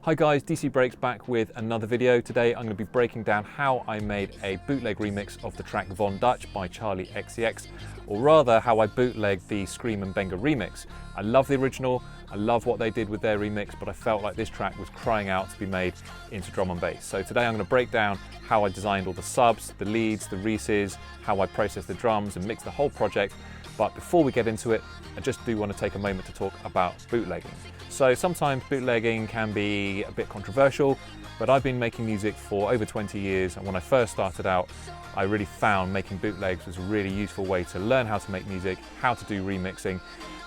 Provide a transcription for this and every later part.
Hi guys, DC Breaks back with another video. Today I'm going to be breaking down how I made a bootleg remix of the track Von Dutch by Charlie XCX, or rather how I bootlegged the Skream Benga remix. I love the original, I love what they did with their remix, but I felt like this track was crying out to be made into drum and bass. So today I'm going to break down how I designed all the subs, the leads, the Reeses, how I processed the drums and mixed the whole project. But before we get into it, I just do want to take a moment to talk about bootlegging. So sometimes bootlegging can be a bit controversial, but I've been making music for over 20 years, and when I first started out, I really found making bootlegs was a really useful way to learn how to make music, how to do remixing,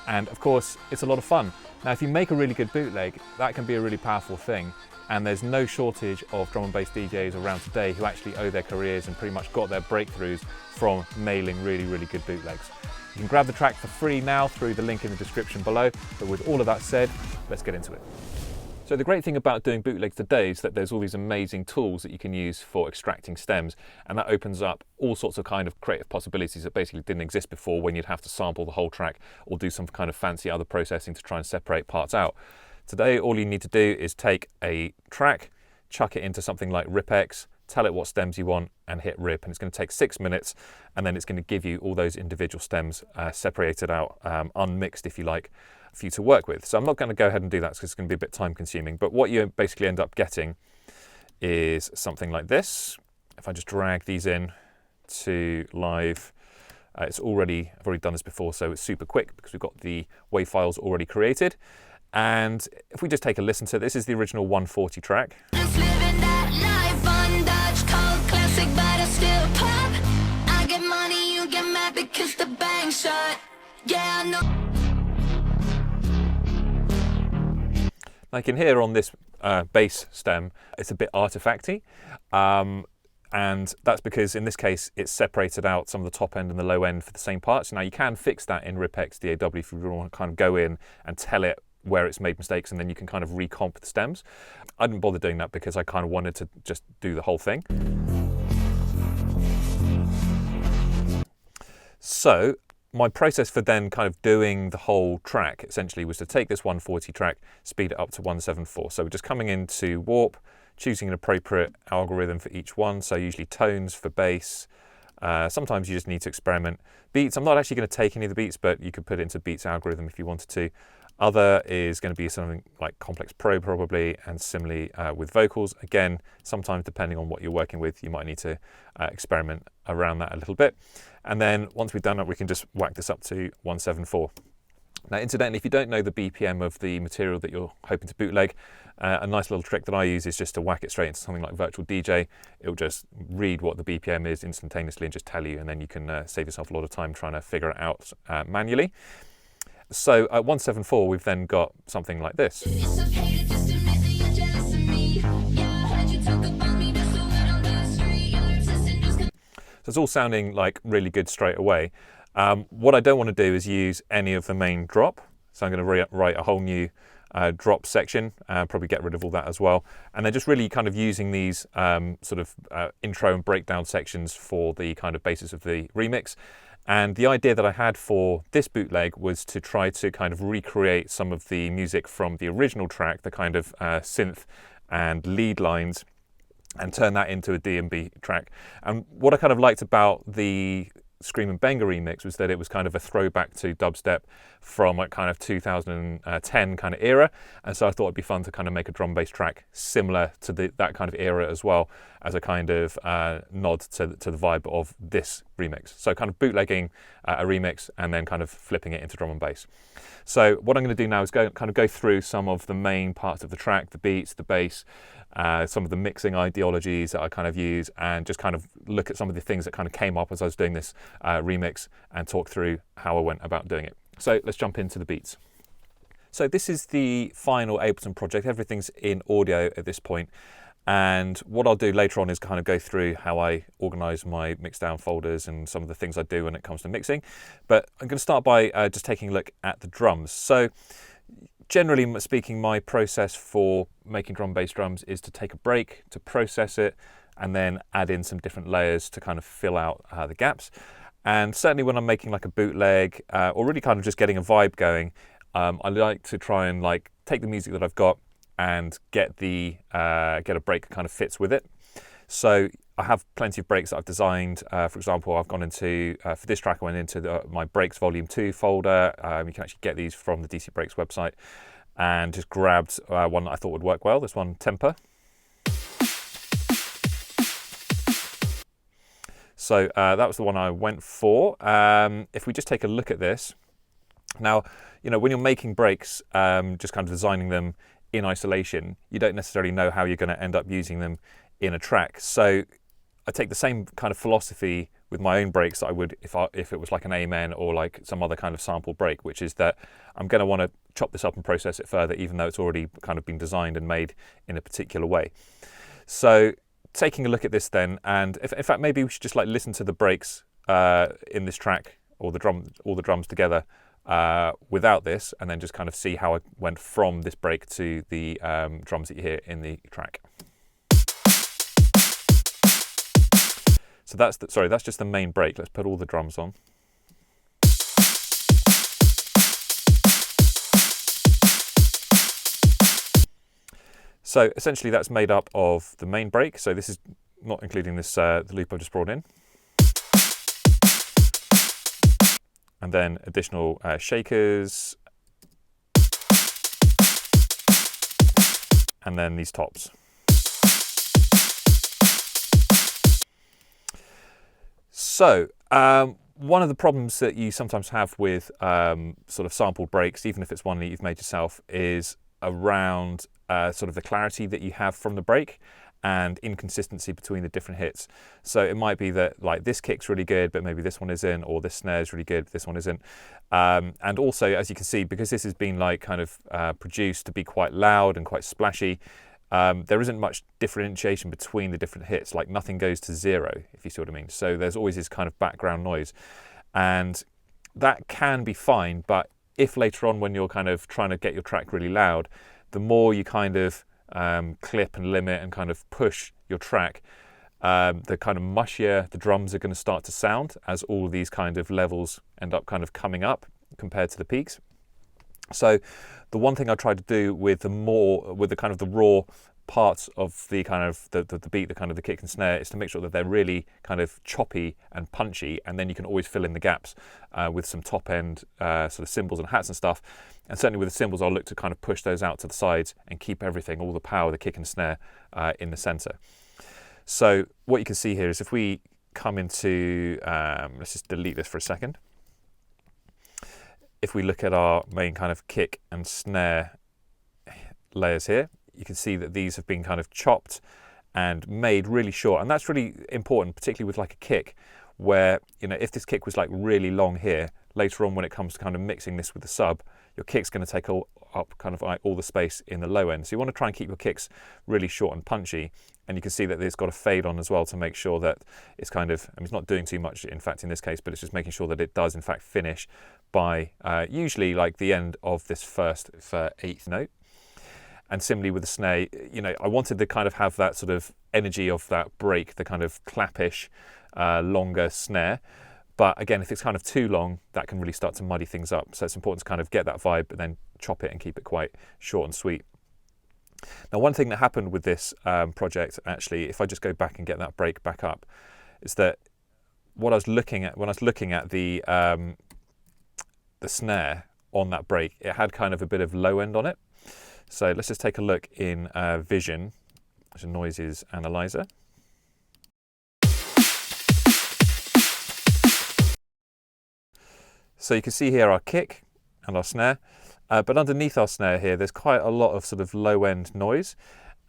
and of course, it's a lot of fun. Now, if you make a really good bootleg, that can be a really powerful thing, and there's no shortage of drum and bass DJs around today who actually owe their careers and pretty much got their breakthroughs from nailing really, really good bootlegs. You can grab the track for free now through the link in the description below, but with all of that said, let's get into it. So the great thing about doing bootlegs today is that there's all these amazing tools that you can use for extracting stems, and that opens up all sorts of kind of creative possibilities that basically didn't exist before, when you'd have to sample the whole track or do some kind of fancy other processing to try and separate parts out. Today, all you need to do is take a track, chuck it into something like RipX, tell it what stems you want and hit rip, and it's going to take 6 minutes, and then it's going to give you all those individual stems separated out, unmixed if you like, for you to work with. So I'm not going to go ahead and do that because it's going to be a bit time consuming, but what you basically end up getting is something like this. If I just drag these in to live, I've already done this before, so it's super quick because we've got the WAV files already created. And if we just take a listen to this, is the original 140 track. I can hear on this bass stem, it's a bit artifacty. And that's because in this case, it's separated out some of the top end and the low end for the same parts. Now you can fix that in RipX DAW if you really want to kind of go in and tell it where it's made mistakes, and then you can kind of recomp the stems. I didn't bother doing that because I kind of wanted to just do the whole thing. So my process for then kind of doing the whole track essentially was to take this 140 track, speed it up to 174. So we're just coming into Warp, choosing an appropriate algorithm for each one. So usually tones for bass. Sometimes you just need to experiment. Beats, I'm not actually going to take any of the beats, but you could put it into Beats algorithm if you wanted to. Other is going to be something like Complex Pro probably, and similarly with vocals. Again, sometimes depending on what you're working with, you might need to experiment around that a little bit. And then once we've done that, we can just whack this up to 174. Now, incidentally, if you don't know the BPM of the material that you're hoping to bootleg, a nice little trick that I use is just to whack it straight into something like Virtual DJ. It'll just read what the BPM is instantaneously and just tell you, and then you can save yourself a lot of time trying to figure it out manually. So at 174, we've then got something like this. So it's all sounding like really good straight away. What I don't want to do is use any of the main drop. So I'm going to write a whole new drop section, probably get rid of all that as well. And then just really kind of using these sort of intro and breakdown sections for the kind of basis of the remix. And the idea that I had for this bootleg was to try to kind of recreate some of the music from the original track, the kind of synth and lead lines, and turn that into a D&B track. And what I kind of liked about the Skream Benga remix was that it was kind of a throwback to dubstep from a kind of 2010 kind of era, and so I thought it'd be fun to kind of make a drum bass track similar to that kind of era as well, as a kind of nod to the vibe of this remix. So kind of bootlegging a remix and then kind of flipping it into drum and bass. So what I'm going to do now is go through some of the main parts of the track, the beats, the bass, some of the mixing ideologies that I kind of use, and just kind of look at some of the things that kind of came up as I was doing this remix and talk through how I went about doing it. So let's jump into the beats. So this is the final Ableton project. Everything's in audio at this point. And what I'll do later on is kind of go through how I organize my mixdown folders and some of the things I do when it comes to mixing. But I'm going to start by just taking a look at the drums. So generally speaking, my process for making drum bass drums is to take a break, to process it, and then add in some different layers to kind of fill out the gaps. And certainly when I'm making like a bootleg or really kind of just getting a vibe going, I like to try and like take the music that I've got, and get a break that kind of fits with it. So I have plenty of breaks that I've designed. For example, I've gone into, for this track I went into my Breaks Volume 2 folder. You can actually get these from the DC Breaks website, and just grabbed one that I thought would work well, this one, Temper. So that was the one I went for. If we just take a look at this, now, when you're making breaks, just kind of designing them in isolation, you don't necessarily know how you're going to end up using them in a track. So I take the same kind of philosophy with my own breaks that I would if it was like an Amen or like some other kind of sample break, which is that I'm going to want to chop this up and process it further, even though it's already kind of been designed and made in a particular way. So taking a look at this then, and in fact maybe we should just like listen to the breaks in this track, or all the drums together without this, and then just kind of see how I went from this break to the drums that you hear in the track. So that's just the main break. Let's put all the drums on. So essentially that's made up of the main break. So this is not including this the loop I just brought in. And then additional shakers. And then these tops. So one of the problems that you sometimes have with sort of sampled breaks, even if it's one that you've made yourself, is around sort of the clarity that you have from the break and inconsistency between the different hits. So it might be that like this kick's really good, but maybe this one isn't, or this snare's really good, but this one isn't. And also, as you can see, because this has been like kind of produced to be quite loud and quite splashy, there isn't much differentiation between the different hits. Like nothing goes to zero, if you see what I mean. So there's always this kind of background noise, and that can be fine. But if later on, when you're kind of trying to get your track really loud, the more you kind of clip and limit and kind of push your track, the kind of mushier the drums are going to start to sound, as all of these kind of levels end up kind of coming up compared to the peaks. So the one thing I try to do with the kind of the raw parts of the kind of the beat, the kind of the kick and snare, is to make sure that they're really kind of choppy and punchy, and then you can always fill in the gaps with some top end sort of cymbals and hats and stuff. And certainly with the cymbals, I'll look to kind of push those out to the sides and keep everything, all the power, the kick and snare in the center. So what you can see here is if we come into, let's just delete this for a second. If we look at our main kind of kick and snare layers here, you can see that these have been kind of chopped and made really short. And that's really important, particularly with like a kick, where, if this kick was like really long here, later on when it comes to kind of mixing this with the sub, your kick's going to take up kind of like all the space in the low end. So you want to try and keep your kicks really short and punchy. And you can see that it's got a fade on as well to make sure that it's kind of, it's not doing too much, in fact, in this case, but it's just making sure that it does in fact finish by usually like the end of this first eighth note. And similarly with the snare, I wanted to kind of have that sort of energy of that break, the kind of clappish, longer snare. But again, if it's kind of too long, that can really start to muddy things up. So it's important to kind of get that vibe, but then chop it and keep it quite short and sweet. Now, one thing that happened with this project, actually, if I just go back and get that break back up, is that what I was looking at when I was looking at the snare on that break, it had kind of a bit of low end on it. So let's just take a look in Vision, which is Noises Analyzer. So you can see here our kick and our snare, but underneath our snare here, there's quite a lot of sort of low end noise.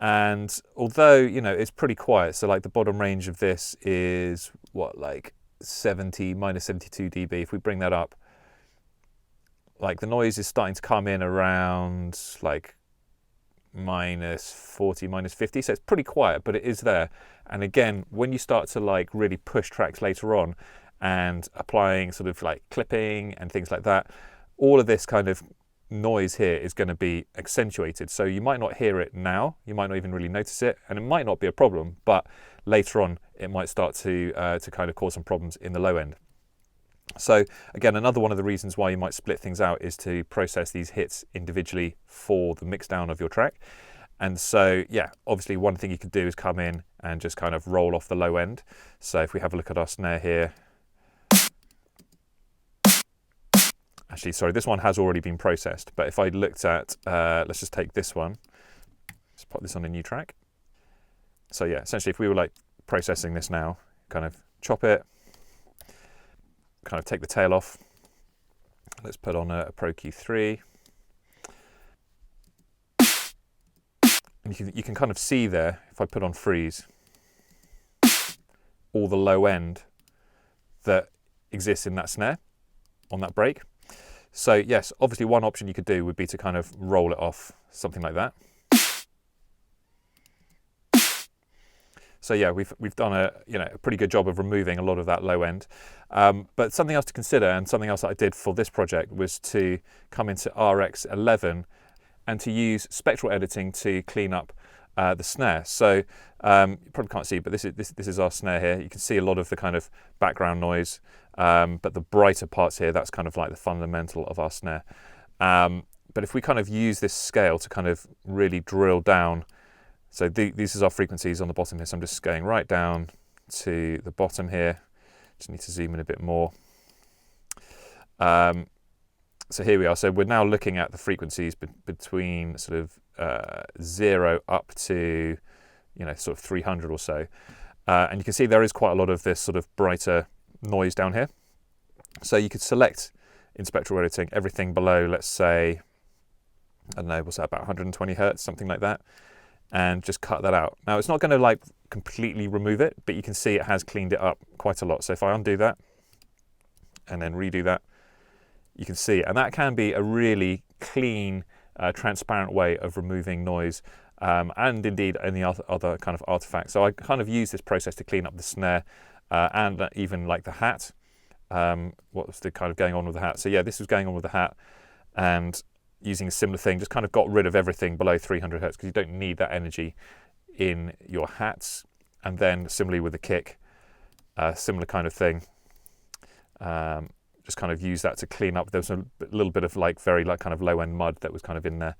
And although, it's pretty quiet, so like the bottom range of this is what, like minus 72 dB. If we bring that up, like the noise is starting to come in around like minus 40, minus 50. So it's pretty quiet, but it is there. And again, when you start to like really push tracks later on, and applying sort of like clipping and things like that, all of this kind of noise here is going to be accentuated. So you might not hear it now, you might not even really notice it, and it might not be a problem, but later on it might start to kind of cause some problems in the low end. So again, another one of the reasons why you might split things out is to process these hits individually for the mix down of your track. And so, yeah, obviously one thing you could do is come in and just kind of roll off the low end. So if we have a look at our snare here, actually, sorry, this one has already been processed, but if I looked at, let's just take this one, let's put this on a new track. So yeah, essentially if we were like processing this now, kind of chop it, kind of take the tail off, let's put on a Pro Q3. And you can kind of see there, if I put on freeze, all the low end that exists in that snare on that break. So yes, obviously one option you could do would be to kind of roll it off, something like that. So yeah, we've done a pretty good job of removing a lot of that low end. But something else to consider, and something else that I did for this project, was to come into RX11 and to use spectral editing to clean up the snare. So you probably can't see, but this is our snare here. You can see a lot of the kind of background noise, but the brighter parts here, that's kind of like the fundamental of our snare. But if we kind of use this scale to kind of really drill down, so these are our frequencies on the bottom here, so I'm just going right down to the bottom here. Just need to zoom in a bit more. So here we are. So we're now looking at the frequencies between sort of 0 up to, sort of 300 or so. And you can see there is quite a lot of this sort of brighter noise down here. So you could select in spectral editing everything below, let's say, I don't know, what's that, about 120 hertz, something like that, and just cut that out. Now it's not going to like completely remove it, but you can see it has cleaned it up quite a lot. So if I undo that and then redo that, you can see, and that can be a really clean, transparent way of removing noise, and indeed any other kind of artifacts. So I kind of use this process to clean up the snare and even like the hat. What was the kind of going on with the hat? So yeah, this was going on with the hat, and using a similar thing, just kind of got rid of everything below 300 hertz because you don't need that energy in your hats. And then similarly with the kick, similar kind of thing. Just kind of use that to clean up. There was a little bit of like very like kind of low end mud that was kind of in there.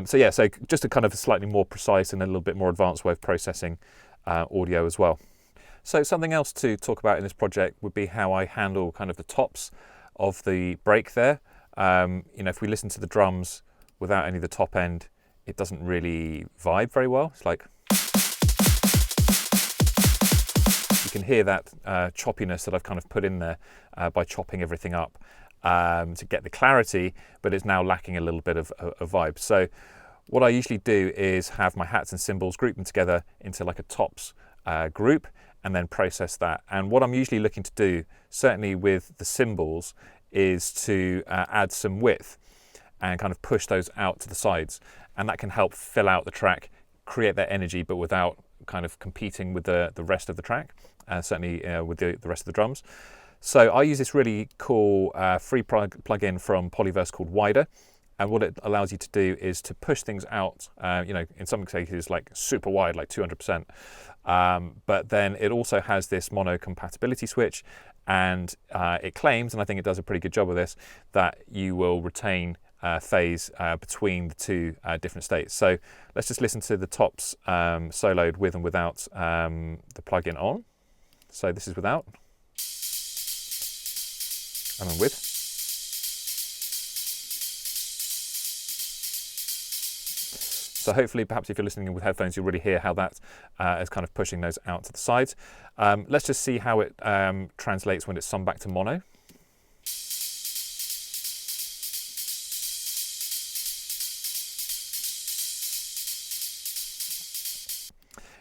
So yeah, so just a kind of a slightly more precise and a little bit more advanced way of processing audio as well. So something else to talk about in this project would be how I handle kind of the tops of the break there. If we listen to the drums without any of the top end, it doesn't really vibe very well. It's like, you can hear that choppiness that I've kind of put in there by chopping everything up to get the clarity, but it's now lacking a little bit of a vibe. So what I usually do is have my hats and cymbals, group them together into like a tops group, and then process that. And what I'm usually looking to do, certainly with the cymbals, is to add some width and kind of push those out to the sides. And that can help fill out the track, create that energy, but without kind of competing with the rest of the track, certainly with the rest of the drums. So I use this really cool free plugin from Polyverse called Wider. And what it allows you to do is to push things out, in some cases like super wide, like 200%. But then it also has this mono compatibility switch, and it claims, and I think it does a pretty good job of this, that you will retain phase between the two different states. So let's just listen to the tops soloed with and without the plugin on. So this is without, and then with. So hopefully, perhaps if you're listening with headphones, you'll really hear how that is kind of pushing those out to the sides. Let's just see how it translates when it's summed back to mono.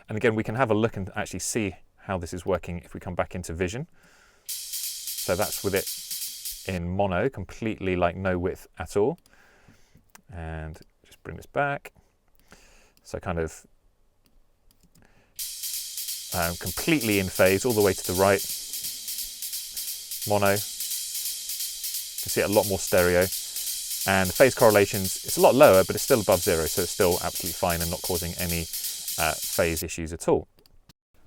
And again, we can have a look and actually see how this is working if we come back into Vision. So that's with it in mono, completely like no width at all. And just bring this back. So kind of completely in phase all the way to the right. Mono. You can see it a lot more stereo. And phase correlations, it's a lot lower, but it's still above 0, so it's still absolutely fine and not causing any phase issues at all.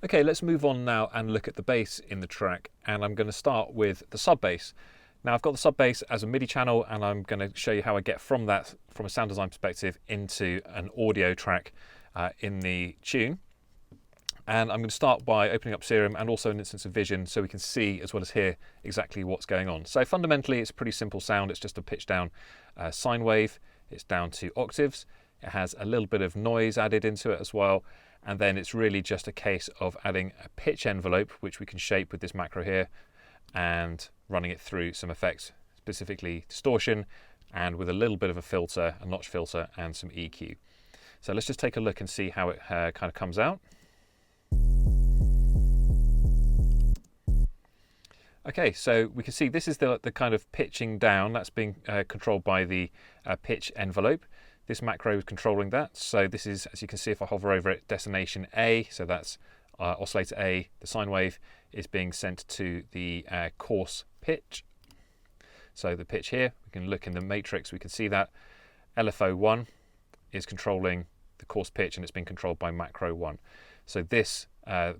Okay, let's move on now and look at the bass in the track, and I'm going to start with the sub bass. Now I've got the sub bass as a MIDI channel, and I'm going to show you how I get from that, from a sound design perspective, into an audio track in the tune. And I'm going to start by opening up Serum and also an instance of Vision so we can see as well as hear exactly what's going on. So fundamentally it's a pretty simple sound. It's just a pitch down sine wave. It's down to octaves. It has a little bit of noise added into it as well. And then it's really just a case of adding a pitch envelope, which we can shape with this macro here, and running it through some effects, specifically distortion, and with a little bit of a filter, a notch filter, and some EQ. So let's just take a look and see how it kind of comes out. Okay, so we can see this is the kind of pitching down that's being controlled by the pitch envelope. This macro is controlling that. So this is, as you can see if I hover over it, destination A, so that's oscillator A. The sine wave is being sent to the coarse pitch. So the pitch here, we can look in the matrix, we can see that LFO1 is controlling the coarse pitch, and it's being controlled by macro 1. So this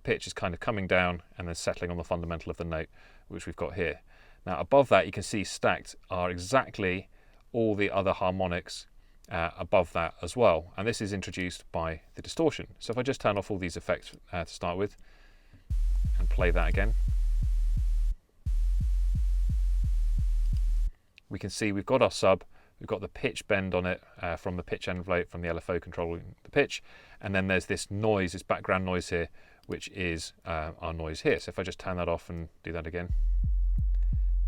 pitch is kind of coming down and then settling on the fundamental of the note, which we've got here. Now above that you can see stacked are exactly all the other harmonics above that as well, and this is introduced by the distortion. So if I just turn off all these effects to start with and play that again, we can see we've got our sub, we've got the pitch bend on it from the pitch envelope, from the LFO controlling the pitch, and then there's this noise, this background noise here, which is our noise here. So if I just turn that off and do that again,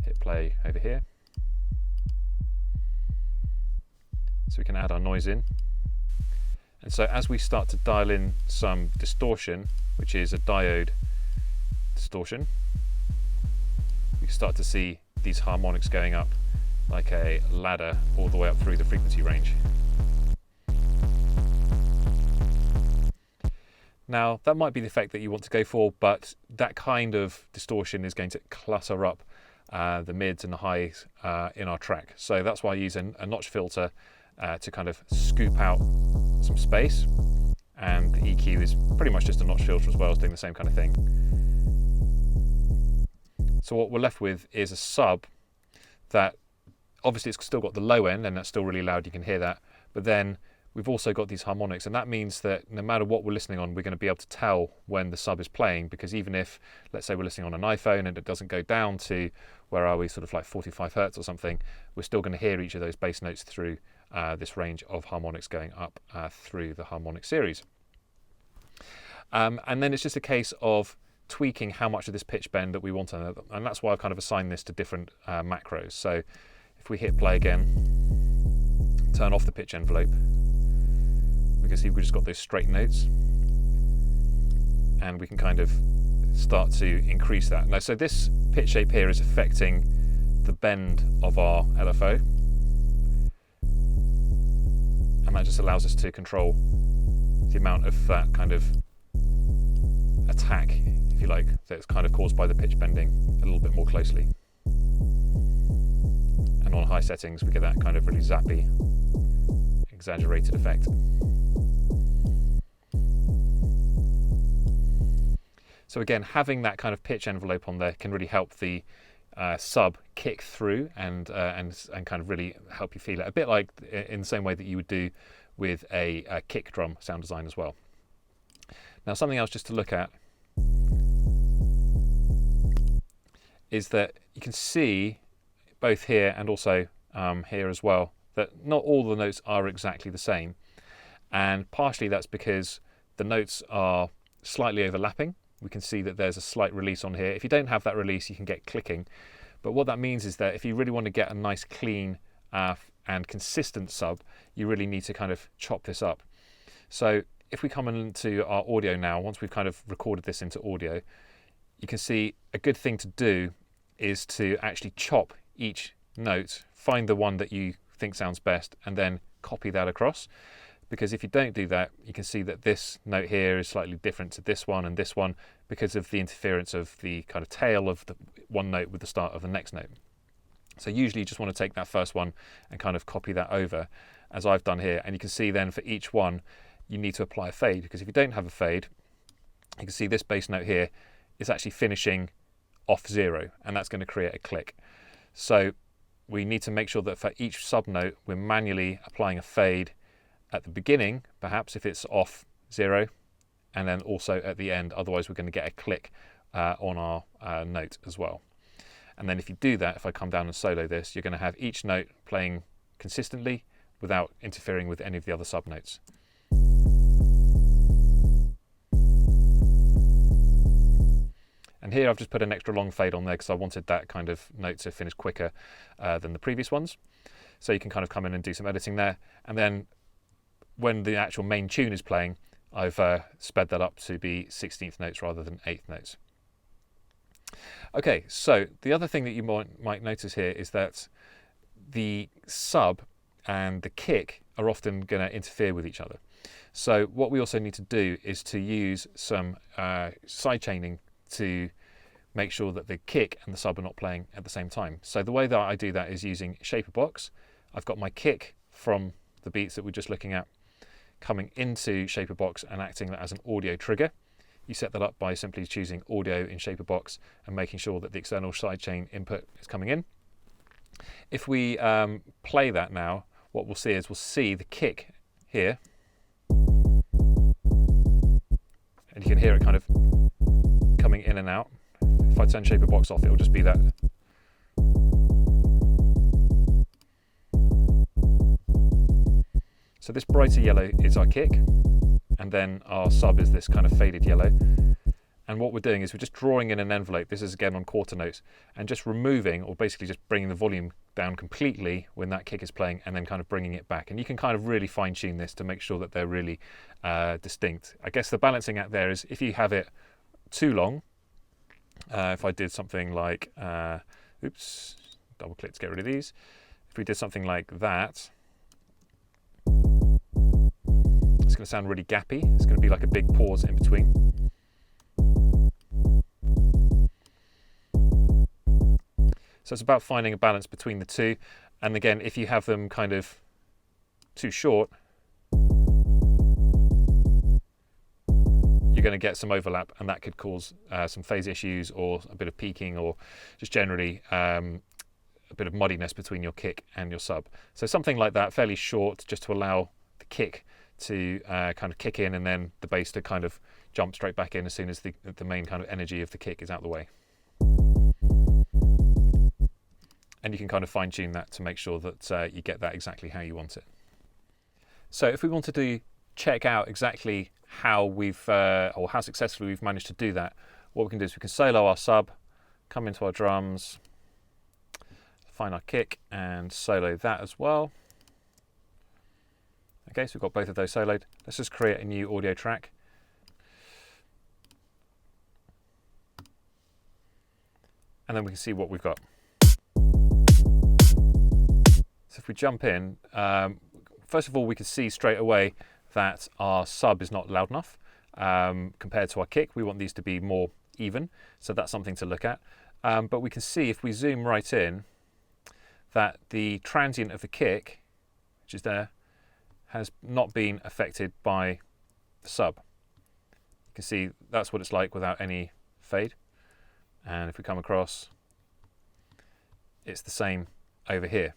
hit play over here, so we can add our noise in. And so as we start to dial in some distortion, which is a diode distortion, we start to see these harmonics going up like a ladder all the way up through the frequency range. Now that might be the effect that you want to go for, but that kind of distortion is going to clutter up the mids and the highs in our track. So that's why I use a notch filter to kind of scoop out some space, and the EQ is pretty much just a notch filter as well, as doing the same kind of thing. So what we're left with is a sub that obviously it's still got the low end, and that's still really loud, you can hear that, but then we've also got these harmonics, and that means that no matter what we're listening on, we're going to be able to tell when the sub is playing, because even if, let's say we're listening on an iPhone and it doesn't go down to, where are we, sort of like 45 hertz or something, we're still going to hear each of those bass notes through this range of harmonics going up through the harmonic series. And then it's just a case of tweaking how much of this pitch bend that we want, and that's why I kind of assign this to different macros. So if we hit play again, turn off the pitch envelope, we can see we've just got those straight notes, and we can kind of start to increase that. Now, so this pitch shape here is affecting the bend of our LFO, and that just allows us to control the amount of that kind of attack, if you like, that's kind of caused by the pitch bending a little bit more closely. And on high settings we get that kind of really zappy, exaggerated effect. So again, having that kind of pitch envelope on there can really help the sub kick through and kind of really help you feel it. A bit like in the same way that you would do with a kick drum sound design as well. Now something else just to look at is that you can see both here and also here as well that not all the notes are exactly the same, and partially that's because the notes are slightly overlapping. We can see that there's a slight release on here. If you don't have that release, you can get clicking, but what that means is that if you really want to get a nice clean and consistent sub, you really need to kind of chop this up. So if we come into our audio now, once we've kind of recorded this into audio, you can see a good thing to do is to actually chop each note, find the one that you think sounds best, and then copy that across. Because if you don't do that, you can see that this note here is slightly different to this one and this one because of the interference of the kind of tail of the one note with the start of the next note. So usually you just want to take that first one and kind of copy that over, as I've done here, and you can see then for each one you need to apply a fade, because if you don't have a fade, you can see this bass note here is actually finishing off 0, and that's going to create a click. So we need to make sure that for each sub note, we're manually applying a fade at the beginning, perhaps if it's off 0, and then also at the end. Otherwise, we're going to get a click on our note as well. And then if you do that, if I come down and solo this, you're going to have each note playing consistently without interfering with any of the other sub notes. And here I've just put an extra long fade on there because I wanted that kind of note to finish quicker than the previous ones. So you can kind of come in and do some editing there. And then when the actual main tune is playing, I've sped that up to be 16th notes rather than 8th notes. Okay, so the other thing that you might notice here is that the sub and the kick are often going to interfere with each other. So what we also need to do is to use some sidechaining to make sure that the kick and the sub are not playing at the same time. So the way that I do that is using Shaperbox. I've got my kick from the beats that we're just looking at coming into Shaperbox and acting as an audio trigger. You set that up by simply choosing audio in Shaperbox and making sure that the external sidechain input is coming in. If we play that now, what we'll see is we'll see the kick here. And you can hear it kind of coming in and out. If I turn Shaperbox off, it'll just be that. So this brighter yellow is our kick, and then our sub is this kind of faded yellow. And what we're doing is we're just drawing in an envelope. This is again on quarter notes, and just removing, or basically just bringing the volume down completely when that kick is playing, and then kind of bringing it back. And you can kind of really fine tune this to make sure that they're really distinct. I guess the balancing act there is if you have it too long, if I did something like, oops, double click to get rid of these. If we did something like that, it's going to sound really gappy. It's going to be like a big pause in between. So it's about finding a balance between the two. And again, if you have them kind of too short, you're going to get some overlap, and that could cause some phase issues or a bit of peaking, or just generally a bit of muddiness between your kick and your sub. So something like that, fairly short, just to allow the kick to kind of kick in, and then the bass to kind of jump straight back in as soon as the main kind of energy of the kick is out of the way. And you can kind of fine tune that to make sure that you get that exactly how you want it. So if we wanted to check out exactly how we've, or how successfully we've managed to do that, what we can do is we can solo our sub, come into our drums, find our kick and solo that as well. Okay, so we've got both of those soloed. Let's just create a new audio track. And then we can see what we've got. So if we jump in, first of all, we can see straight away that our sub is not loud enough compared to our kick. We want these to be more even, so that's something to look at. But we can see if we zoom right in that the transient of the kick, which is there, has not been affected by the sub. You can see that's what it's like without any fade. And if we come across, it's the same over here.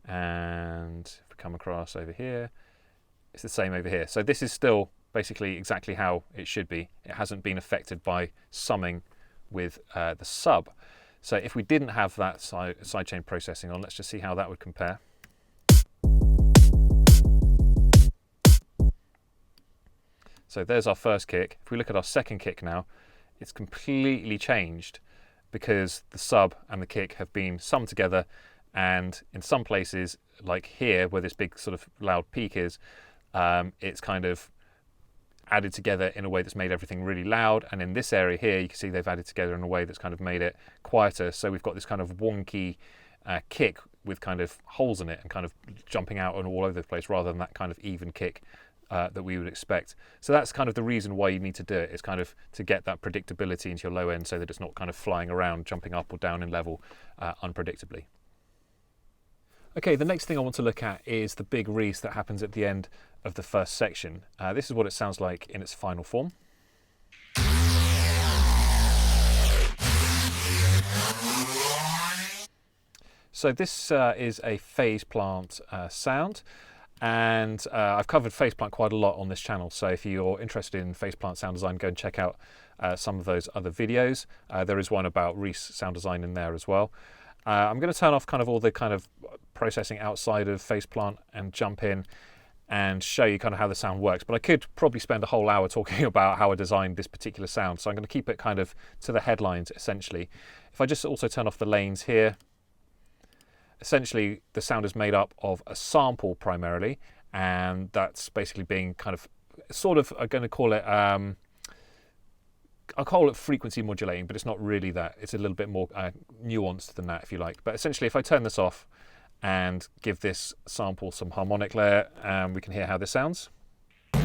And if we come across over here, it's the same over here. So this is still basically exactly how it should be. It hasn't been affected by summing with the sub. So if we didn't have that sidechain processing on, let's just see how that would compare. So there's our first kick. If we look at our second kick now, it's completely changed because the sub and the kick have been summed together, and in some places, like here where this big sort of loud peak is, it's kind of added together in a way that's made everything really loud, and in this area here you can see they've added together in a way that's kind of made it quieter. So we've got this kind of wonky kick with kind of holes in it and kind of jumping out and all over the place, rather than that kind of even kick that we would expect. So that's kind of the reason why you need to do it, is kind of to get that predictability into your low end so that it's not kind of flying around, jumping up or down in level unpredictably. Okay, the next thing I want to look at is the big Reese that happens at the end of the first section. This is what it sounds like in its final form. So this is a phase plant sound, and I've covered phase plant quite a lot on this channel, so if you're interested in phase plant sound design, go and check out some of those other videos. There is one about Reese sound design in there as well. I'm going to turn off kind of all the kind of processing outside of phase plant and jump in and show you kind of how the sound works, but I could probably spend a whole hour talking about how I designed this particular sound, so I'm going to keep it kind of to the headlines essentially. If I just also turn off the lanes here, essentially the sound is made up of a sample primarily, and that's basically being kind of sort of, I'm going to call it I'll call it frequency modulating, but it's not really that. It's a little bit more nuanced than that, if you like. But essentially, if I turn this off and give this sample some harmonic layer, we can hear how this sounds. Now,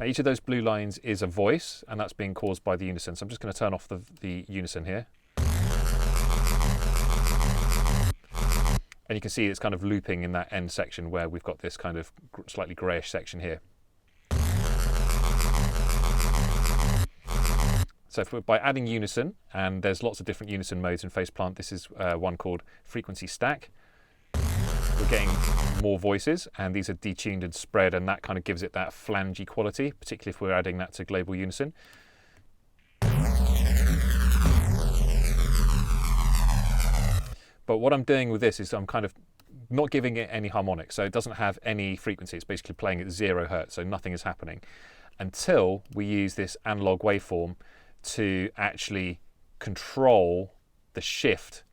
each of those blue lines is a voice, and that's being caused by the unison. So I'm just going to turn off the unison here. And you can see it's kind of looping in that end section where we've got this kind of slightly greyish section here. So by adding unison, and there's lots of different unison modes in phase plant, this is one called frequency stack. We're getting more voices, and these are detuned and spread, and that kind of gives it that flangey quality, particularly if we're adding that to global unison. But what I'm doing with this is I'm kind of not giving it any harmonics, so it doesn't have any frequency. It's basically playing at 0 hertz, so nothing is happening until we use this analog waveform to actually control the shift,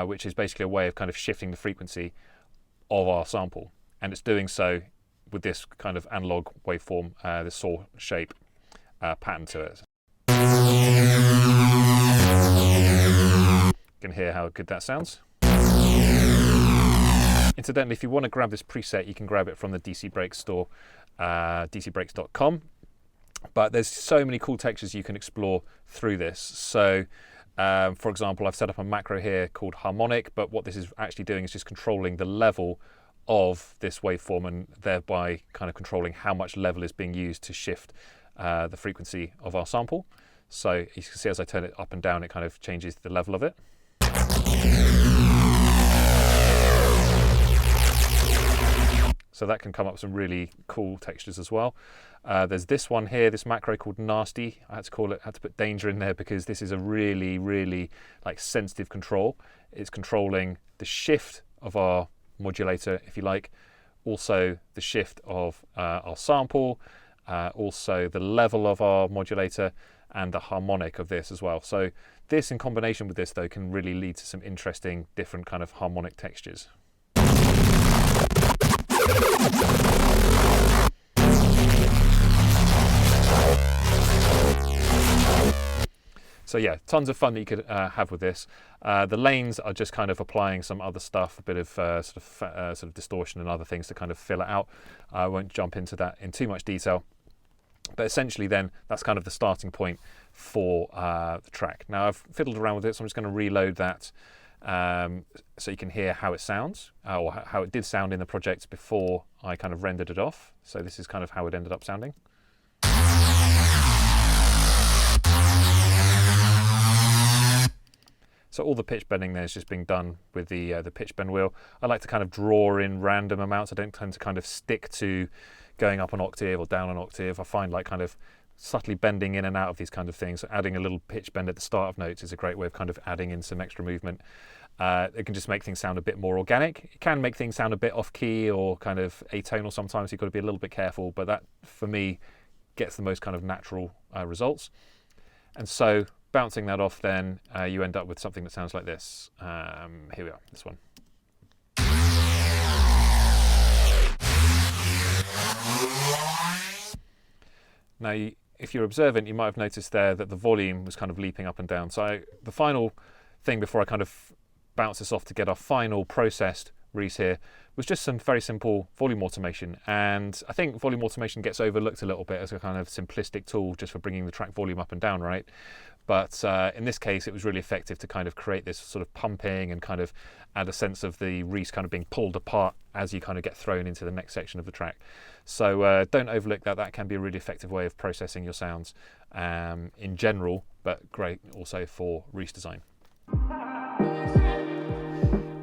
which is basically a way of kind of shifting the frequency of our sample. And it's doing so with this kind of analog waveform, this saw shape pattern to it. You can hear how good that sounds. Incidentally, if you want to grab this preset, you can grab it from the DC Breaks store, dcbreaks.com. But there's so many cool textures you can explore through this. So, for example, I've set up a macro here called harmonic, but what this is actually doing is just controlling the level of this waveform, and thereby kind of controlling how much level is being used to shift the frequency of our sample. So you can see as I turn it up and down, it kind of changes the level of it. So that can come up with some really cool textures as well. There's this one here, this macro called nasty. I had to put danger in there because this is a really, really like sensitive control. It's controlling the shift of our modulator, if you like, also the shift of our sample, also the level of our modulator, and the harmonic of this as well. So this in combination with this though can really lead to some interesting different kind of harmonic textures. So yeah, tons of fun that you could have with this. The lanes are just kind of applying some other stuff, a bit of sort of distortion and other things to kind of fill it out. I won't jump into that in too much detail. But essentially then, that's kind of the starting point for the track. Now I've fiddled around with it, so I'm just going to reload that so you can hear how it sounds, or how it did sound in the project before I kind of rendered it off. So this is kind of how it ended up sounding. So all the pitch bending there is just being done with the pitch bend wheel. I like to kind of draw in random amounts. I don't tend to kind of stick to going up an octave or down an octave. I find like kind of subtly bending in and out of these kind of things. So adding a little pitch bend at the start of notes is a great way of kind of adding in some extra movement. It can just make things sound a bit more organic. It can make things sound a bit off key or kind of atonal sometimes. You've got to be a little bit careful, but that for me gets the most kind of natural results. And so bouncing that off, then you end up with something that sounds like this. Here we are, this one. Now, if you're observant, you might have noticed there that the volume was kind of leaping up and down. So the final thing before I kind of bounce this off to get our final processed Reese here was just some very simple volume automation. And I think volume automation gets overlooked a little bit as a kind of simplistic tool just for bringing the track volume up and down, right? But in this case, it was really effective to kind of create this sort of pumping and kind of add a sense of the Reese kind of being pulled apart as you kind of get thrown into the next section of the track. So don't overlook that. That can be a really effective way of processing your sounds in general, but great also for Reese design.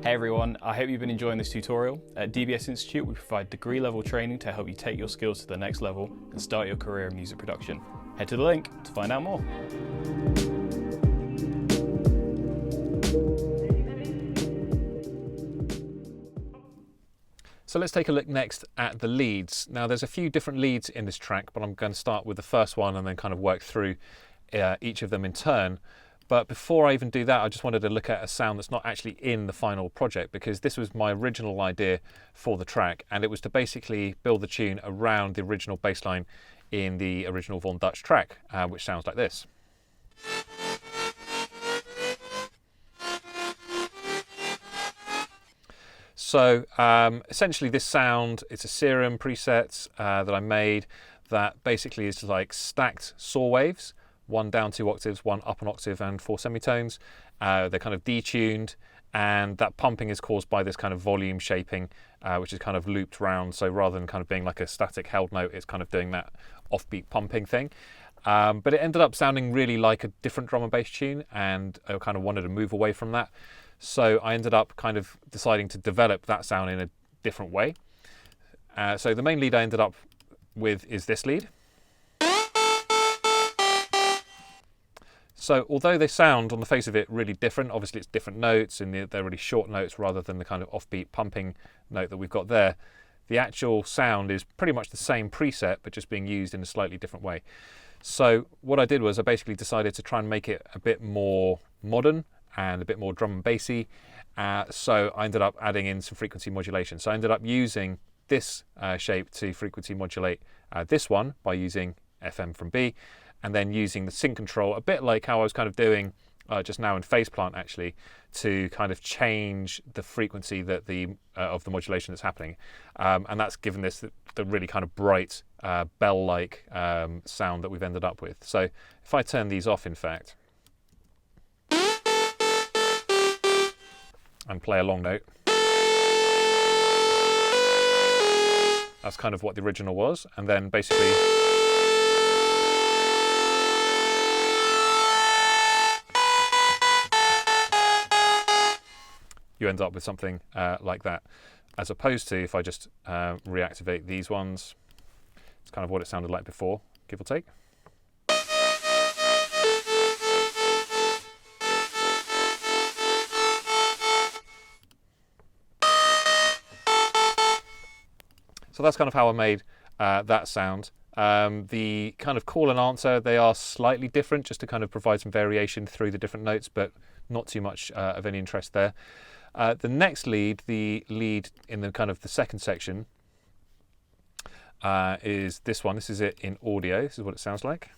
Hey everyone, I hope you've been enjoying this tutorial. At DBS Institute, we provide degree level training to help you take your skills to the next level and start your career in music production. Head to the link to find out more. So let's take a look next at the leads. Now there's a few different leads in this track, but I'm going to start with the first one and then kind of work through each of them in turn. But before I even do that, I just wanted to look at a sound that's not actually in the final project, because this was my original idea for the track, and it was to basically build the tune around the original bass line in the original Von Dutch track, which sounds like this. So essentially this sound, it's a Serum preset that I made that basically is like stacked saw waves, one down 2 octaves, one up an octave, and 4 semitones. They're kind of detuned, and that pumping is caused by this kind of volume shaping, which is kind of looped round. So rather than kind of being like a static held note, it's kind of doing that offbeat pumping thing. But it ended up sounding really like a different drum and bass tune, and I kind of wanted to move away from that. So I ended up kind of deciding to develop that sound in a different way. So the main lead I ended up with is this lead. So although they sound on the face of it really different, obviously it's different notes and they're really short notes rather than the kind of offbeat pumping note that we've got there, the actual sound is pretty much the same preset but just being used in a slightly different way. So what I did was I basically decided to try and make it a bit more modern and a bit more drum and bassy. So I ended up adding in some frequency modulation. So I ended up using this shape to frequency modulate this one by using FM from B, and then using the sync control, a bit like how I was kind of doing just now in Phase Plant actually, to kind of change the frequency that of the modulation that's happening. And that's given this the really kind of bright bell-like sound that we've ended up with. So if I turn these off, in fact, and play a long note, that's kind of what the original was. And then basically you end up with something like that, as opposed to if I just reactivate these ones, it's kind of what it sounded like before, give or take. So that's kind of how I made that sound. The kind of call and answer, they are slightly different, just to kind of provide some variation through the different notes, but not too much of any interest there. The next lead, the lead in the kind of the second section, is this one. This is it in audio. This is what it sounds like.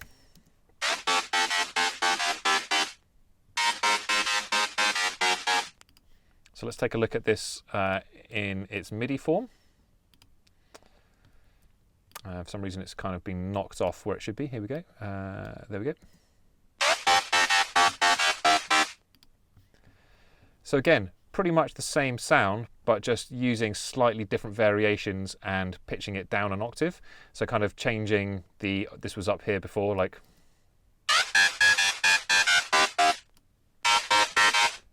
So let's take a look at this in its MIDI form. For some reason it's kind of been knocked off where it should be. Here we go. There we go. So again, pretty much the same sound, but just using slightly different variations and pitching it down an octave. So kind of changing this was up here before, like,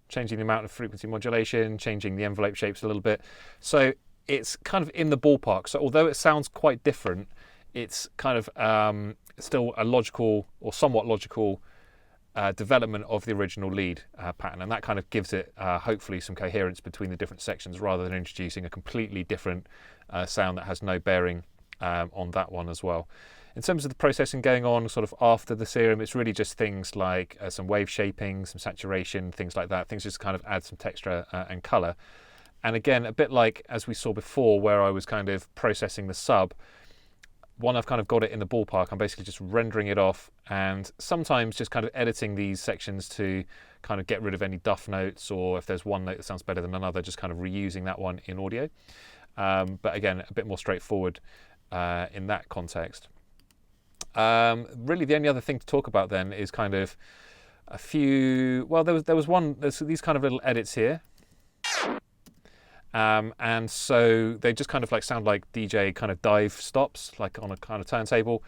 changing the amount of frequency modulation, changing the envelope shapes a little bit. So it's kind of in the ballpark. So although it sounds quite different, it's kind of still a logical or somewhat logical development of the original lead pattern, and that kind of gives it hopefully some coherence between the different sections, rather than introducing a completely different sound that has no bearing on that one as well. In terms of the processing going on sort of after the Serum, it's really just things like some wave shaping, some saturation, things like that. Things just kind of add some texture and colour. And again, a bit like as we saw before, where I was kind of processing the sub, when I've kind of got it in the ballpark, I'm basically just rendering it off, and sometimes just kind of editing these sections to kind of get rid of any duff notes, or if there's one note that sounds better than another, just kind of reusing that one in audio. But again, a bit more straightforward in that context. Really, the only other thing to talk about then is kind of a few. Well, there's these kind of little edits here. And so they just kind of like sound like DJ kind of dive stops, like on a kind of turntable.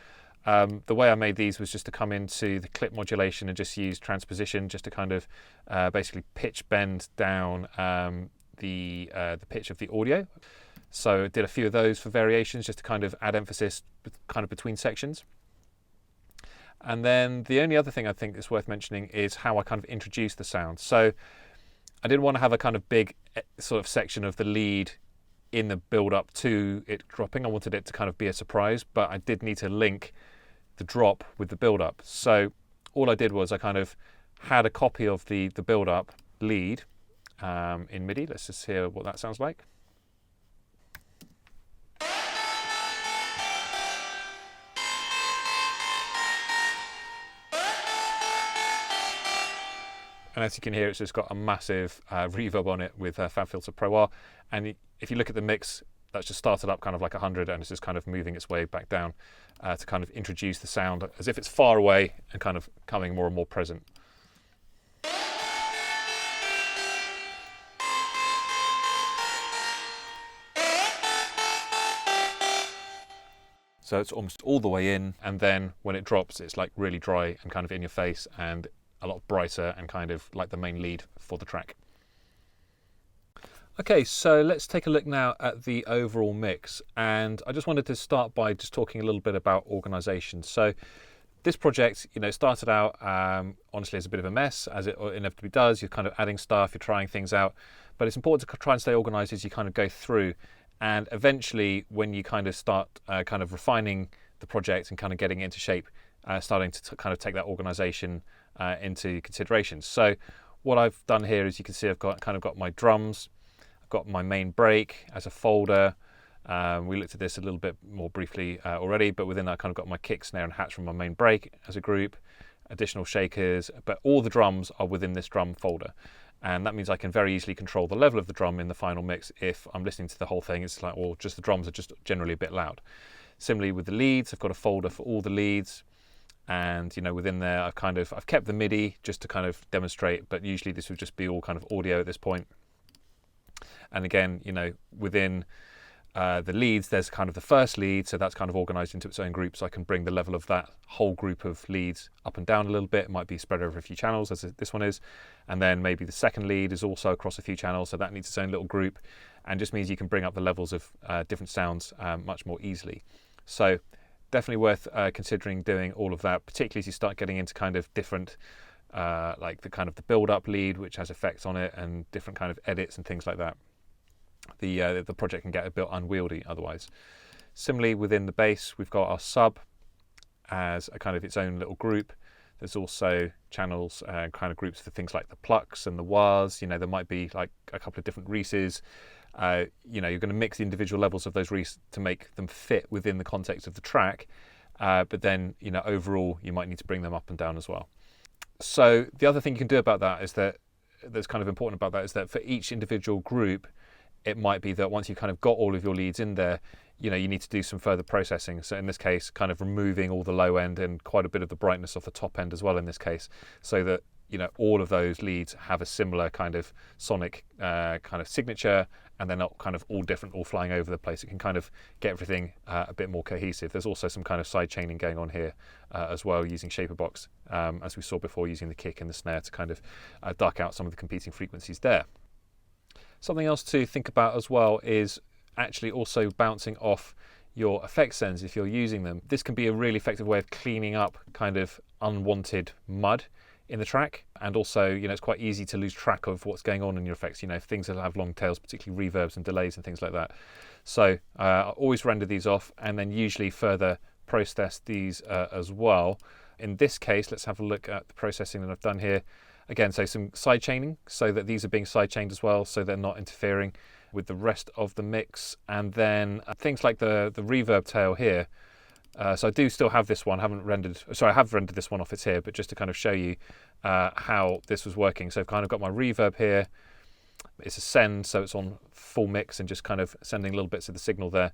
The way I made these was just to come into the clip modulation and just use transposition just to kind of basically pitch bend down the pitch of the audio. So I did a few of those for variations just to kind of add emphasis kind of between sections. And then the only other thing I think is worth mentioning is how I kind of introduce the sound. So I didn't want to have a kind of big sort of section of the lead in the build up to it dropping. I wanted it to kind of be a surprise, but I did need to link the drop with the build up. So all I did was I kind of had a copy of the build up lead in MIDI. Let's just hear what that sounds like. And as you can hear, it's just got a massive reverb on it with FabFilter Pro R. And if you look at the mix, that's just started up kind of like 100 and it's just kind of moving its way back down to kind of introduce the sound as if it's far away and kind of coming more and more present. So it's almost all the way in, and then when it drops, it's like really dry and kind of in your face and a lot brighter and kind of like the main lead for the track. Okay, so let's take a look now at the overall mix, and I just wanted to start by just talking a little bit about organisation. So this project, you know, started out honestly as a bit of a mess, as it inevitably does. You're kind of adding stuff, you're trying things out, but it's important to try and stay organised as you kind of go through. And eventually, when you kind of start kind of refining the project and kind of getting it into shape, starting to kind of take that organisation into consideration. So what I've done here is you can see I've got my drums, I've got my main break as a folder. We looked at this a little bit more briefly already, but within that I kind of got my kick, snare and hats from my main break as a group, additional shakers, but all the drums are within this drum folder. And that means I can very easily control the level of the drum in the final mix. If I'm listening to the whole thing, it's like, well, just the drums are just generally a bit loud. Similarly with the leads, I've got a folder for all the leads. And, you know, within there, I've kept the MIDI just to kind of demonstrate, but usually this would just be all kind of audio at this point. And again, you know, within the leads, there's kind of the first lead, so that's kind of organized into its own group, so I can bring the level of that whole group of leads up and down a little bit. It might be spread over a few channels, as this one is. And then maybe the second lead is also across a few channels, so that needs its own little group, and just means you can bring up the levels of different sounds much more easily. So definitely worth considering doing all of that, particularly as you start getting into kind of different, like the kind of the build-up lead, which has effects on it, and different kind of edits and things like that. The project can get a bit unwieldy otherwise. Similarly, within the bass, we've got our sub as a kind of its own little group. There's also channels and kind of groups for things like the plucks and the wahs. You know, there might be like a couple of different Reeses. You know, you're going to mix the individual levels of those Reese to make them fit within the context of the track. But then, you know, overall, you might need to bring them up and down as well. So the other thing you can do about that is that's kind of important about that is that for each individual group, it might be that once you've kind of got all of your leads in there, you know, you need to do some further processing. So in this case, kind of removing all the low end and quite a bit of the brightness off the top end as well in this case, so that, you know, all of those leads have a similar kind of sonic kind of signature, and they're not kind of all different, all flying over the place. It can kind of get everything a bit more cohesive. There's also some kind of side chaining going on here as well, using Shaperbox, as we saw before, using the kick and the snare to kind of dark out some of the competing frequencies there. Something else to think about as well is actually also bouncing off your effect sends if you're using them. This can be a really effective way of cleaning up kind of unwanted mud in the track, and also, you know, it's quite easy to lose track of what's going on in your effects, you know, things that have long tails, particularly reverbs and delays and things like that. So I always render these off and then usually further process these as well. In this case, let's have a look at the processing that I've done here. Again, so some side chaining, so that these are being side chained as well, so they're not interfering with the rest of the mix. And then things like the reverb tail here. So I do still have this one, I have rendered this one off, it's here, but just to kind of show you how this was working. So I've kind of got my reverb here. It's a send, so it's on full mix and just kind of sending little bits of the signal there.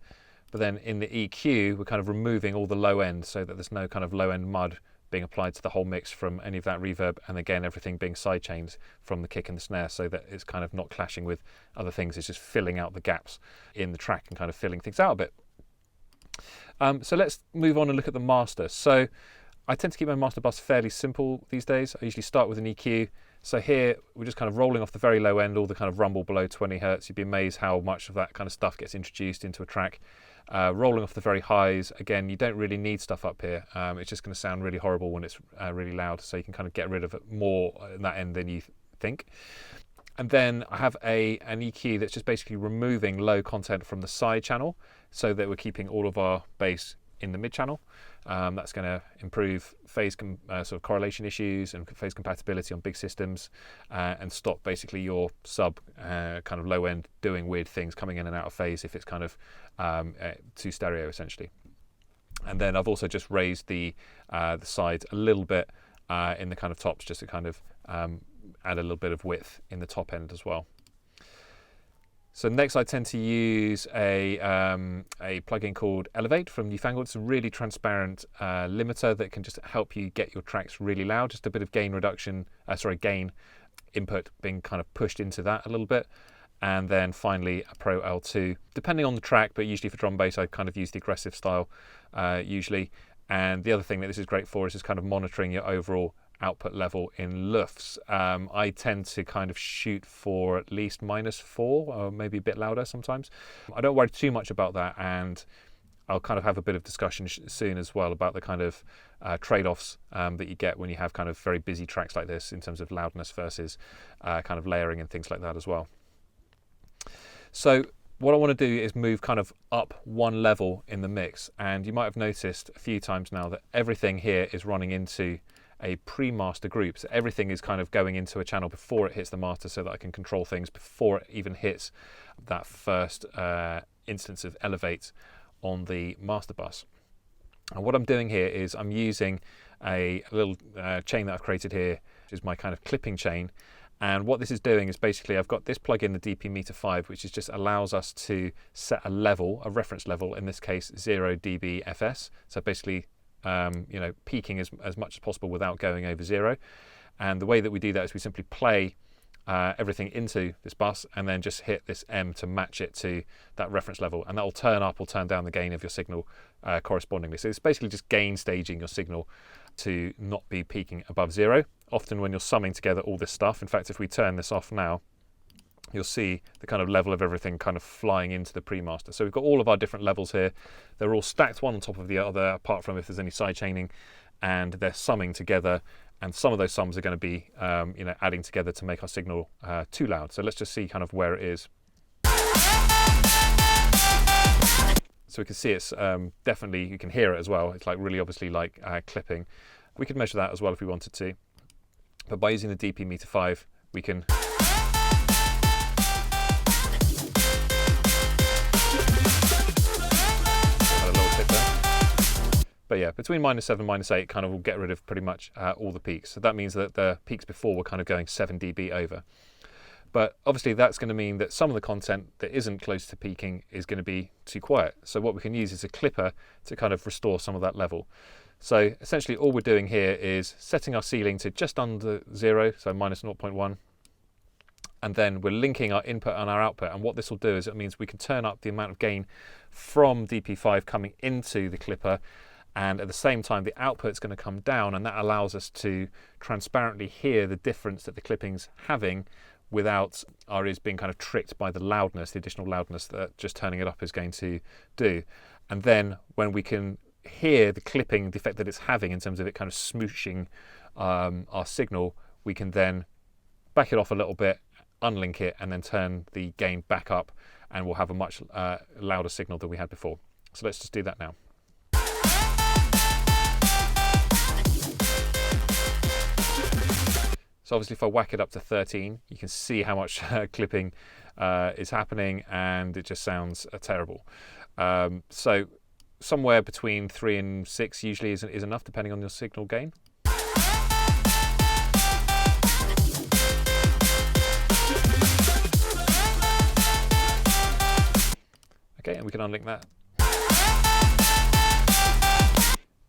But then in the EQ, we're kind of removing all the low end so that there's no kind of low end mud being applied to the whole mix from any of that reverb, and again everything being side chained from the kick and the snare, so that it's kind of not clashing with other things. It's just filling out the gaps in the track and kind of filling things out a bit. So let's move on and look at the master. So I tend to keep my master bus fairly simple these days. I usually start with an EQ. So here we're just kind of rolling off the very low end, all the kind of rumble below 20 hertz. You'd be amazed how much of that kind of stuff gets introduced into a track. Rolling off the very highs, again, you don't really need stuff up here. It's just going to sound really horrible when it's really loud, so you can kind of get rid of it more in that end than you think. And then I have an EQ that's just basically removing low content from the side channel so that we're keeping all of our bass in the mid channel. That's going to improve phase sort of correlation issues and phase compatibility on big systems, and stop basically your sub kind of low end doing weird things, coming in and out of phase if it's kind of too stereo essentially. And then I've also just raised the sides a little bit in the kind of tops, just to kind of add a little bit of width in the top end as well. So next I tend to use a plugin called Elevate from Newfangled. It's a really transparent limiter that can just help you get your tracks really loud. Just a bit of gain reduction, gain input being kind of pushed into that a little bit. And then finally a Pro L2, depending on the track, but usually for drum bass I kind of use the aggressive style usually. And the other thing that this is great for is just kind of monitoring your overall output level in LUFS. I tend to kind of shoot for at least -4 or maybe a bit louder sometimes. I don't worry too much about that, and I'll kind of have a bit of discussion soon as well about the kind of trade-offs that you get when you have kind of very busy tracks like this in terms of loudness versus kind of layering and things like that as well. So what I want to do is move kind of up one level in the mix, and you might have noticed a few times now that everything here is running into a pre-master group. So everything is kind of going into a channel before it hits the master, so that I can control things before it even hits that first instance of Elevate on the master bus. And what I'm doing here is I'm using a little chain that I've created here, which is my kind of clipping chain. And what this is doing is basically I've got this plug in, the DP Meter 5, which is just allows us to set a level, a reference level, in this case 0 dB FS. So basically peaking as much as possible without going over 0. And the way that we do that is we simply play everything into this bus and then just hit this M to match it to that reference level, and that will turn up or turn down the gain of your signal correspondingly. So it's basically just gain staging your signal to not be peaking above 0. Often when you're summing together all this stuff, in fact if we turn this off now, you'll see the kind of level of everything kind of flying into the pre-master. So we've got all of our different levels here. They're all stacked one on top of the other, apart from if there's any sidechaining, and they're summing together. And some of those sums are going to be adding together to make our signal too loud. So let's just see kind of where it is. So we can see it's definitely, you can hear it as well. It's like really obviously like clipping. We could measure that as well if we wanted to. But by using the DP Meter 5, we can But yeah, between -7 and -8 kind of will get rid of pretty much all the peaks. So that means that the peaks before were kind of going 7 dB over. But obviously that's going to mean that some of the content that isn't close to peaking is going to be too quiet. So what we can use is a clipper to kind of restore some of that level. So essentially all we're doing here is setting our ceiling to just under 0, so -0.1. And then we're linking our input and our output. And what this will do is it means we can turn up the amount of gain from DP5 coming into the clipper, and at the same time the output's going to come down, and that allows us to transparently hear the difference that the clipping's having without our ears being kind of tricked by the loudness, the additional loudness that just turning it up is going to do. And then when we can hear the clipping, the effect that it's having in terms of it kind of smooshing our signal, we can then back it off a little bit, unlink it, and then turn the gain back up, and we'll have a much louder signal than we had before. So let's just do that now. So obviously if I whack it up to 13, you can see how much clipping is happening, and it just sounds terrible. So somewhere between 3 and 6 usually is enough, depending on your signal gain. Okay, and we can unlink that.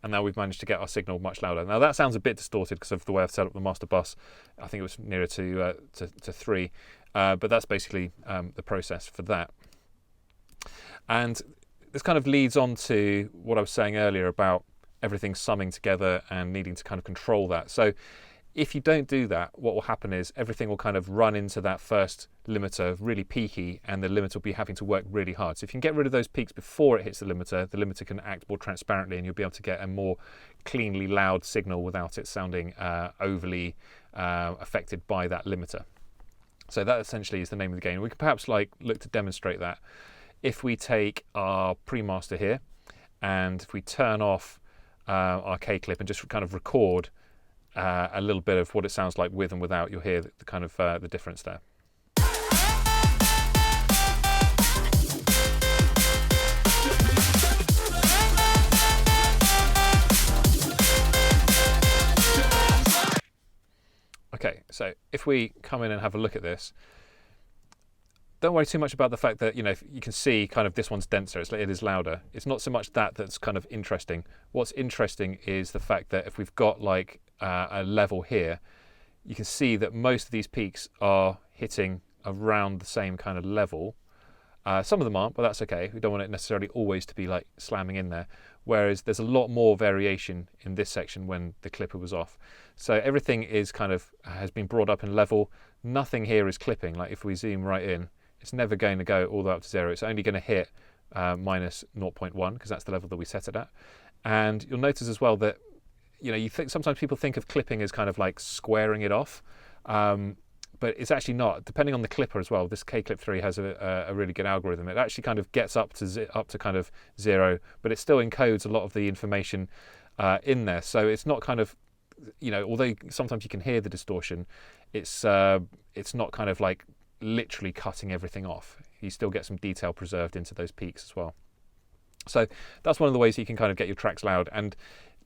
And now we've managed to get our signal much louder. Now that sounds a bit distorted because of the way I've set up the master bus. I think it was nearer to 3, but that's basically the process for that. And this kind of leads on to what I was saying earlier about everything summing together and needing to kind of control that. So if you don't do that, what will happen is everything will kind of run into that first limiter really peaky, and the limiter will be having to work really hard. So if you can get rid of those peaks before it hits the limiter can act more transparently, and you'll be able to get a more cleanly loud signal without it sounding overly affected by that limiter. So that essentially is the name of the game. We could perhaps look to demonstrate that. If we take our pre-master here, and if we turn off our K-clip and just kind of record a little bit of what it sounds like with and without, you'll hear the kind of the difference there. Okay, so if we come in and have a look at this, don't worry too much about the fact that, you can see kind of this one's denser, it is louder. It's not so much that's kind of interesting. What's interesting is the fact that if we've got like a level here, you can see that most of these peaks are hitting around the same kind of level. Some of them aren't, but that's okay. We don't want it necessarily always to be like slamming in there. Whereas there's a lot more variation in this section when the clipper was off. So everything is kind of has been brought up in level. Nothing here is clipping. Like if we zoom right in, it's never going to go all the way up to 0. It's only going to hit minus 0.1 because that's the level that we set it at. And you'll notice as well that you think sometimes people think of clipping as kind of like squaring it off, but it's actually not. Depending on the clipper as well, this K-Clip 3 has a really good algorithm. It actually kind of gets up to kind of 0, but it still encodes a lot of the information in there. So it's not kind of, although sometimes you can hear the distortion, it's not kind of like literally cutting everything off. You still get some detail preserved into those peaks as well. So that's one of the ways you can kind of get your tracks loud. And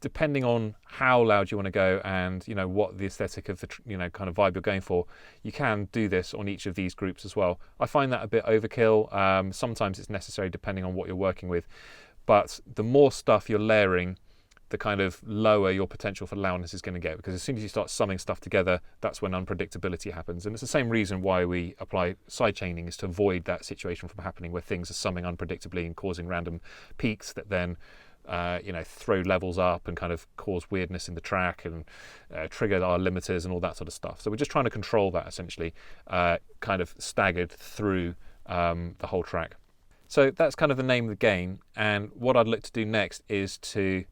depending on how loud you want to go and what the aesthetic of the kind of vibe you're going for, you can do this on each of these groups as well. I find that a bit overkill. Sometimes it's necessary depending on what you're working with, but the more stuff you're layering, the kind of lower your potential for loudness is going to get, because as soon as you start summing stuff together, that's when unpredictability happens. And it's the same reason why we apply sidechaining, is to avoid that situation from happening where things are summing unpredictably and causing random peaks that then throw levels up and kind of cause weirdness in the track and trigger our limiters and all that sort of stuff. So we're just trying to control that essentially, kind of staggered through the whole track. So that's kind of the name of the game. And what I'd look to do next is to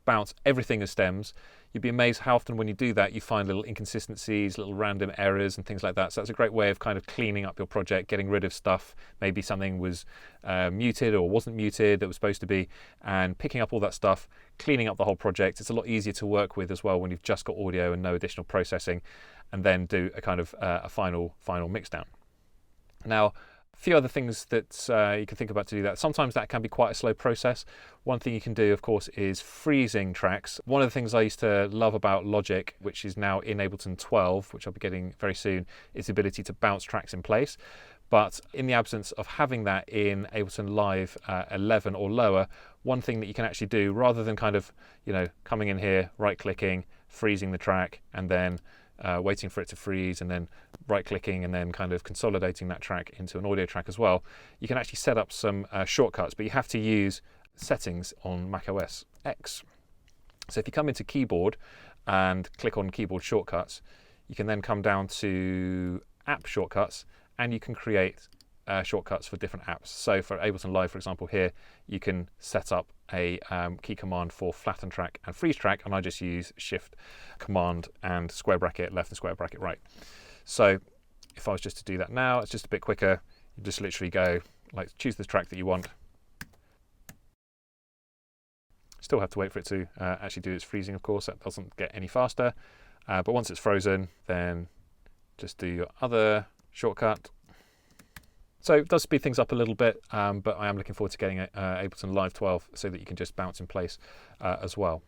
bounce everything as stems. You'd be amazed how often when you do that you find little inconsistencies, little random errors and things like that. So that's a great way of kind of cleaning up your project, getting rid of stuff. Maybe something was muted or wasn't muted that was supposed to be, and picking up all that stuff, cleaning up the whole project. It's a lot easier to work with as well when you've just got audio and no additional processing, and then do a kind of a final mix down. Now, a few other things that you can think about to do that. Sometimes that can be quite a slow process. One thing you can do, of course, is freezing tracks. One of the things I used to love about Logic, which is now in Ableton 12, which I'll be getting very soon, is the ability to bounce tracks in place. But in the absence of having that in Ableton Live 11 or lower, one thing that you can actually do, rather than kind of, coming in here, right-clicking, freezing the track, and then waiting for it to freeze, and then right-clicking and then kind of consolidating that track into an audio track as well, you can actually set up some shortcuts, but you have to use settings on macOS X. So if you come into keyboard and click on keyboard shortcuts, you can then come down to app shortcuts, and you can create shortcuts for different apps. So for Ableton Live, for example, here you can set up a key command for flatten track and freeze track, and I just use Shift Command and square bracket left and square bracket right. So if I was just to do that now, it's just a bit quicker. You just literally go, like, choose the track that you want. Still have to wait for it to actually do its freezing, of course. That doesn't get any faster. But once it's frozen, then just do your other shortcut. So it does speed things up a little bit, but I am looking forward to getting Ableton Live 12 so that you can just bounce in place as well.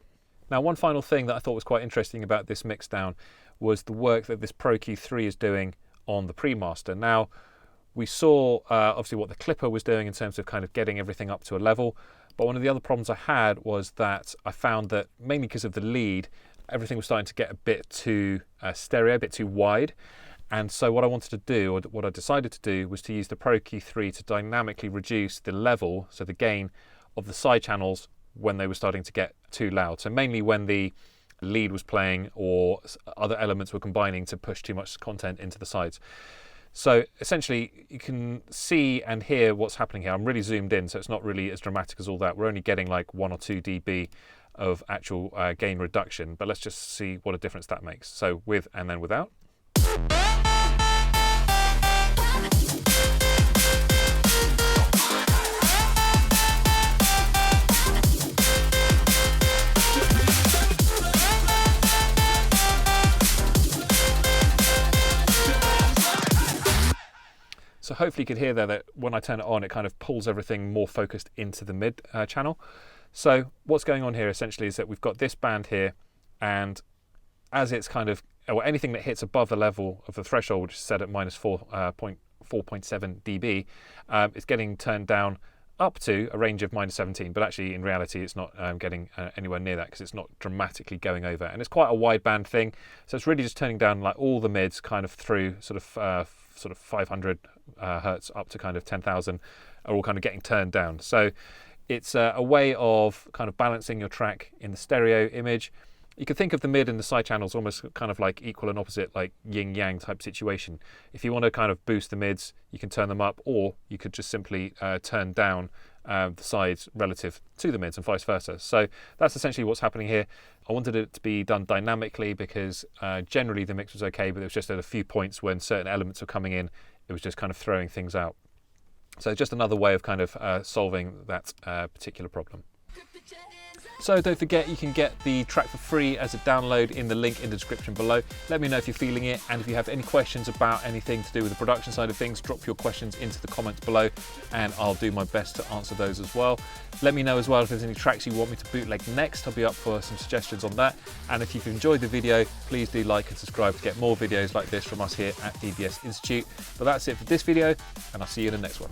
Now, one final thing that I thought was quite interesting about this mixdown was the work that this Pro Q3 is doing on the pre-master. Now, we saw obviously what the clipper was doing in terms of kind of getting everything up to a level, but one of the other problems I had was that I found that mainly because of the lead, everything was starting to get a bit too stereo, a bit too wide. And so what I wanted to do, or what I decided to do, was to use the Pro Q3 to dynamically reduce the level, so the gain of the side channels when they were starting to get too loud. So mainly when the lead was playing or other elements were combining to push too much content into the sides. So essentially you can see and hear what's happening here. I'm really zoomed in, so it's not really as dramatic as all that. We're only getting like 1 or 2 dB of actual gain reduction, but let's just see what a difference that makes. So with and then without. So hopefully you could hear there that when I turn it on, it kind of pulls everything more focused into the mid channel. So what's going on here essentially is that we've got this band here, and as it's kind of, or anything that hits above the level of the threshold, which is set at minus 4.7 dB, it's getting turned down up to a range of minus 17, but actually in reality it's not getting anywhere near that because it's not dramatically going over, and it's quite a wide band thing, so it's really just turning down like all the mids kind of through sort of 500 hertz up to kind of 10,000 are all kind of getting turned down. So it's a way of kind of balancing your track in the stereo image. You could think of the mid and the side channels almost kind of like equal and opposite, like yin yang type situation. If you want to kind of boost the mids, you can turn them up, or you could just simply turn down the sides relative to the mids and vice versa. So that's essentially what's happening here. I wanted it to be done dynamically because generally the mix was okay, but it was just at a few points when certain elements were coming in, it was just kind of throwing things out. So just another way of kind of solving that particular problem. So don't forget, you can get the track for free as a download in the link in the description below. Let me know if you're feeling it, and if you have any questions about anything to do with the production side of things, drop your questions into the comments below and I'll do my best to answer those as well. Let me know as well if there's any tracks you want me to bootleg next. I'll be up for some suggestions on that. And if you've enjoyed the video, please do like and subscribe to get more videos like this from us here at DBS Institute. But that's it for this video, and I'll see you in the next one.